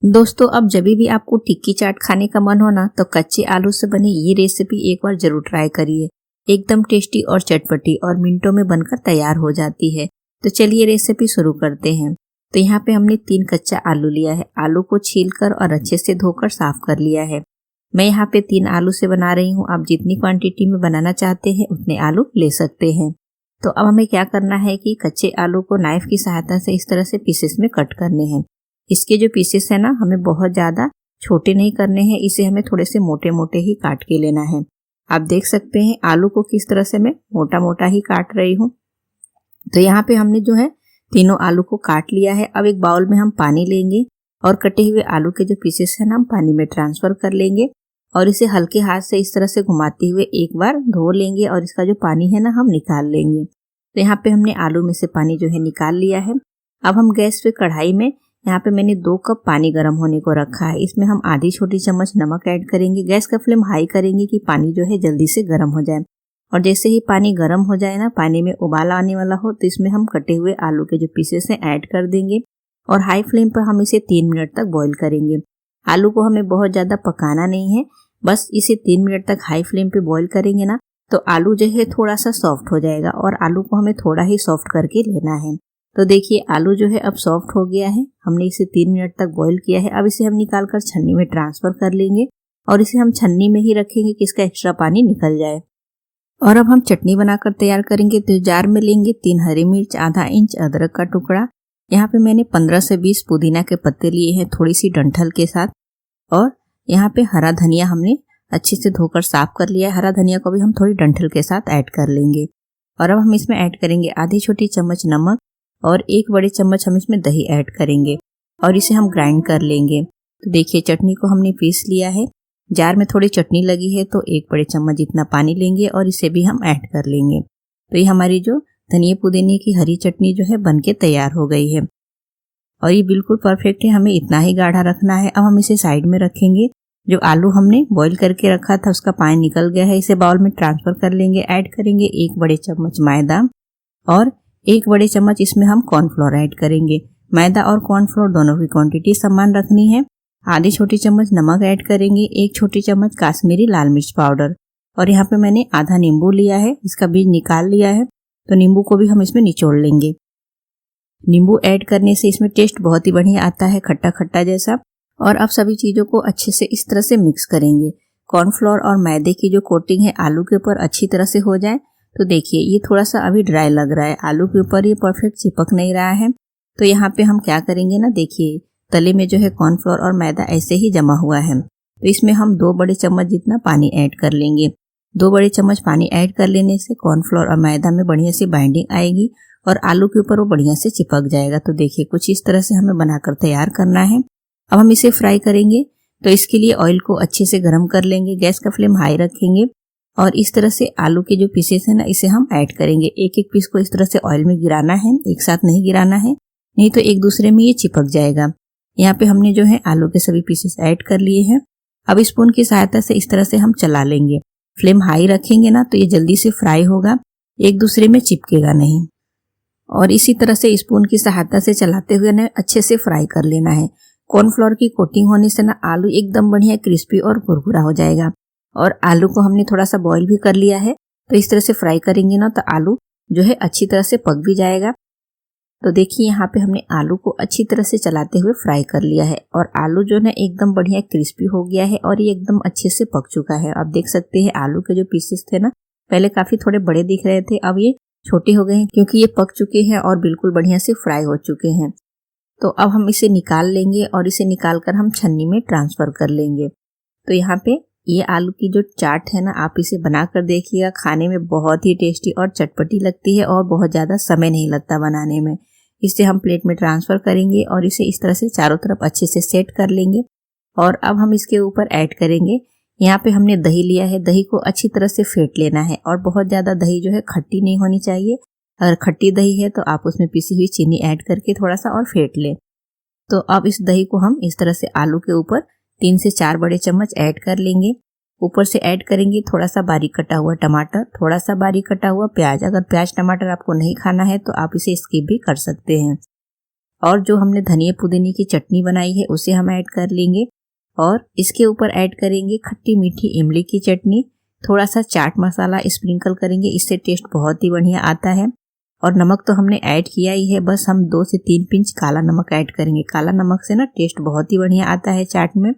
दोस्तों, अब जब भी आपको टिक्की चाट खाने का मन हो ना, तो कच्चे आलू से बनी ये रेसिपी एक बार जरूर ट्राई करिए। एकदम टेस्टी और चटपटी और मिनटों में बनकर तैयार हो जाती है। तो चलिए रेसिपी शुरू करते हैं। तो यहाँ पे हमने 3 कच्चा आलू लिया है। आलू को छीलकर और अच्छे से धोकर साफ कर लिया है। मैं यहाँ पे 3 आलू से बना रही हूँ। आप जितनी क्वांटिटी में बनाना चाहते हैं उतने आलू ले सकते हैं। तो अब हमें क्या करना है कि कच्चे आलू को नाइफ की सहायता से इस तरह से पीसेस में कट करने हैं। इसके जो पीसेस है ना, हमें बहुत ज़्यादा छोटे नहीं करने हैं। इसे हमें थोड़े से मोटे मोटे ही काट के लेना है। आप देख सकते हैं आलू को किस तरह से मैं मोटा मोटा ही काट रही हूँ। तो यहाँ पे हमने जो है तीनों आलू को काट लिया है। अब एक बाउल में हम पानी लेंगे और कटे हुए आलू के जो पीसेस है ना, हम पानी में ट्रांसफर कर लेंगे और इसे हल्के हाथ से इस तरह से घुमाते हुए एक बार धो लेंगे और इसका जो पानी है ना, हम निकाल लेंगे। तो यहाँ पे हमने आलू में से पानी जो है निकाल लिया है। अब हम गैस पे कढ़ाई में यहाँ पे मैंने 2 कप पानी गर्म होने को रखा है। इसमें हम आधी छोटी चम्मच नमक ऐड करेंगे। गैस का फ्लेम हाई करेंगे कि पानी जो है जल्दी से गर्म हो जाए। और जैसे ही पानी गर्म हो जाए ना, पानी में उबाल आने वाला हो, तो इसमें हम कटे हुए आलू के जो पीसेस हैं ऐड कर देंगे और हाई फ्लेम पर हम इसे 3 मिनट तक बॉईल करेंगे। आलू को हमें बहुत ज़्यादा पकाना नहीं है, बस इसे 3 मिनट तक हाई फ्लेम पे बॉईल करेंगे ना, तो आलू जो है थोड़ा सा सॉफ्ट हो जाएगा और आलू को हमें थोड़ा ही सॉफ्ट करके लेना है। तो देखिए आलू जो है अब सॉफ्ट हो गया है। हमने इसे 3 मिनट तक बॉईल किया है। अब इसे हम निकाल कर छन्नी में ट्रांसफर कर लेंगे और इसे हम छन्नी में ही रखेंगे कि इसका एक्स्ट्रा पानी निकल जाए। और अब हम चटनी बनाकर तैयार करेंगे। तो जार में लेंगे 3 हरी मिर्च, आधा इंच अदरक का टुकड़ा। यहाँ पे मैंने 15 से 20 पुदीना के पत्ते लिए हैं, थोड़ी सी डंठल के साथ। और यहाँ पे हरा धनिया हमने अच्छे से धोकर साफ कर लिया है। हरा धनिया को भी हम थोड़ी डंठल के साथ ऐड कर लेंगे। और अब हम इसमें ऐड करेंगे आधी छोटी चम्मच नमक और 1 बड़ी चम्मच हम इसमें दही ऐड करेंगे और इसे हम ग्राइंड कर लेंगे। तो देखिए चटनी को हमने पीस लिया है। जार में थोड़ी चटनी लगी है तो 1 बड़े चम्मच जितना पानी लेंगे और इसे भी हम ऐड कर लेंगे। तो ये हमारी जो धनिया पुदीने की हरी चटनी जो है बनके तैयार हो गई है और ये बिल्कुल परफेक्ट है। हमें इतना ही गाढ़ा रखना है। अब हम इसे साइड में रखेंगे। जो आलू हमने बॉईल करके रखा था उसका पानी निकल गया है। इसे बाउल में ट्रांसफर कर लेंगे। ऐड करेंगे 1 बड़े चम्मच मैदा और 1 बड़े चम्मच इसमें हम कॉर्नफ्लोर ऐड करेंगे। मैदा और कॉर्नफ्लोर दोनों की क्वांटिटी समान रखनी है। आधी छोटी चम्मच नमक ऐड करेंगे। 1 छोटी चम्मच काश्मीरी लाल मिर्च पाउडर और यहाँ पे मैंने आधा नींबू लिया है, इसका बीज निकाल लिया है। तो नींबू को भी हम इसमें निचोड़ लेंगे। नींबू ऐड करने से इसमें टेस्ट बहुत ही बढ़िया आता है, खट्टा खट्टा जैसा। और अब सभी चीज़ों को अच्छे से इस तरह से मिक्स करेंगे। कॉर्नफ्लोर और मैदे की जो कोटिंग है आलू के ऊपर अच्छी तरह से हो जाए। तो देखिए ये थोड़ा सा अभी ड्राई लग रहा है, आलू के ऊपर ये परफेक्ट चिपक नहीं रहा है। तो यहाँ पे हम क्या करेंगे ना, देखिए तले में जो है कॉर्नफ्लोर और मैदा ऐसे ही जमा हुआ है। तो इसमें हम 2 बड़े चम्मच जितना पानी ऐड कर लेंगे। 2 बड़े चम्मच पानी ऐड कर लेने से कॉर्नफ्लोर और मैदा में बढ़िया सी बाइंडिंग आएगी और आलू के ऊपर वो बढ़िया से चिपक जाएगा। तो देखिए कुछ इस तरह से हमें बनाकर तैयार करना है। अब हम इसे फ्राई करेंगे। तो इसके लिए ऑयल को अच्छे से गर्म कर लेंगे। गैस का फ्लेम हाई रखेंगे और इस तरह से आलू के जो पीसेस है ना, इसे हम ऐड करेंगे। एक एक पीस को इस तरह से ऑयल में गिराना है, एक साथ नहीं गिराना है, नहीं तो एक दूसरे में ये चिपक जाएगा। यहाँ पे हमने जो है आलू के सभी पीसेस ऐड कर लिए हैं। अब स्पून की सहायता से इस तरह से हम चला लेंगे। फ्लेम हाई रखेंगे ना तो ये जल्दी से फ्राई होगा, एक दूसरे में चिपकेगा नहीं। और इसी तरह से स्पून की सहायता से चलाते हुए ना अच्छे से फ्राई कर लेना है। कॉर्नफ्लोर की कोटिंग होने से ना आलू एकदम बढ़िया क्रिस्पी और कुरकुरा हो जाएगा। और आलू को हमने थोड़ा सा बॉईल भी कर लिया है। तो इस तरह से फ्राई करेंगे ना तो आलू जो है अच्छी तरह से पक भी जाएगा। तो देखिए यहाँ पे हमने आलू को अच्छी तरह से चलाते हुए फ्राई कर लिया है और आलू जो है एकदम बढ़िया क्रिस्पी हो गया है और ये एकदम अच्छे से पक चुका है। आप देख सकते हैं आलू के जो पीसेस थे ना, पहले काफी थोड़े बड़े दिख रहे थे, अब ये छोटे हो गए हैं क्योंकि ये पक चुके हैं और बिल्कुल बढ़िया से फ्राई हो चुके हैं। तो अब हम इसे निकाल लेंगे और इसे निकाल कर हम छन्नी में ट्रांसफर कर लेंगे। तो यहाँ पे ये आलू की जो चाट है ना, आप इसे बनाकर देखिएगा। खाने में बहुत ही टेस्टी और चटपटी लगती है और बहुत ज़्यादा समय नहीं लगता बनाने में। इसे हम प्लेट में ट्रांसफ़र करेंगे और इसे इस तरह से चारों तरफ अच्छे से सेट कर लेंगे। और अब हम इसके ऊपर ऐड करेंगे, यहाँ पे हमने दही लिया है। दही को अच्छी तरह से फेंट लेना है और बहुत ज़्यादा दही जो है खट्टी नहीं होनी चाहिए। अगर खट्टी दही है तो आप उसमें पिसी हुई चीनी ऐड करके थोड़ा सा और फेंट लें। तो अब इस दही को हम इस तरह से आलू के ऊपर 3 से 4 बड़े चम्मच ऐड कर लेंगे। ऊपर से ऐड करेंगे थोड़ा सा बारीक कटा हुआ टमाटर, थोड़ा सा बारीक कटा हुआ प्याज। अगर प्याज टमाटर आपको नहीं खाना है तो आप इसे स्किप भी कर सकते हैं। और जो हमने धनिया पुदीने की चटनी बनाई है उसे हम ऐड कर लेंगे और इसके ऊपर ऐड करेंगे खट्टी मीठी इमली की चटनी। थोड़ा सा चाट मसाला स्प्रिंकल करेंगे, इससे टेस्ट बहुत ही बढ़िया आता है। और नमक तो हमने ऐड किया ही है, बस हम 2 से 3 पिंच काला नमक ऐड करेंगे। काला नमक से ना टेस्ट बहुत ही बढ़िया आता है चाट में।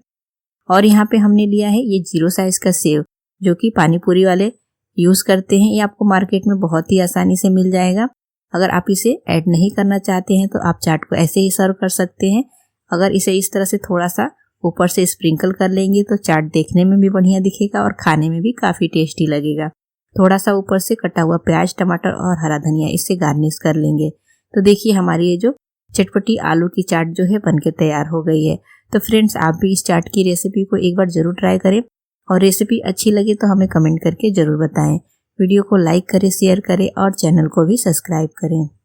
और यहाँ पे हमने लिया है ये 0 साइज का सेव, जो कि पानी पूरी वाले यूज करते हैं। ये आपको मार्केट में बहुत ही आसानी से मिल जाएगा। अगर आप इसे ऐड नहीं करना चाहते हैं तो आप चाट को ऐसे ही सर्व कर सकते हैं। अगर इसे इस तरह से थोड़ा सा ऊपर से स्प्रिंकल कर लेंगे तो चाट देखने में भी बढ़िया दिखेगा और खाने में भी काफ़ी टेस्टी लगेगा। थोड़ा सा ऊपर से कटा हुआ प्याज, टमाटर और हरा धनिया इससे गार्निश कर लेंगे। तो देखिए हमारी ये जो चटपटी आलू की चाट जो है बनके तैयार हो गई है। तो फ्रेंड्स, आप भी इस चाट की रेसिपी को एक बार ज़रूर ट्राई करें और रेसिपी अच्छी लगे तो हमें कमेंट करके ज़रूर बताएं। वीडियो को लाइक करें, शेयर करें और चैनल को भी सब्सक्राइब करें।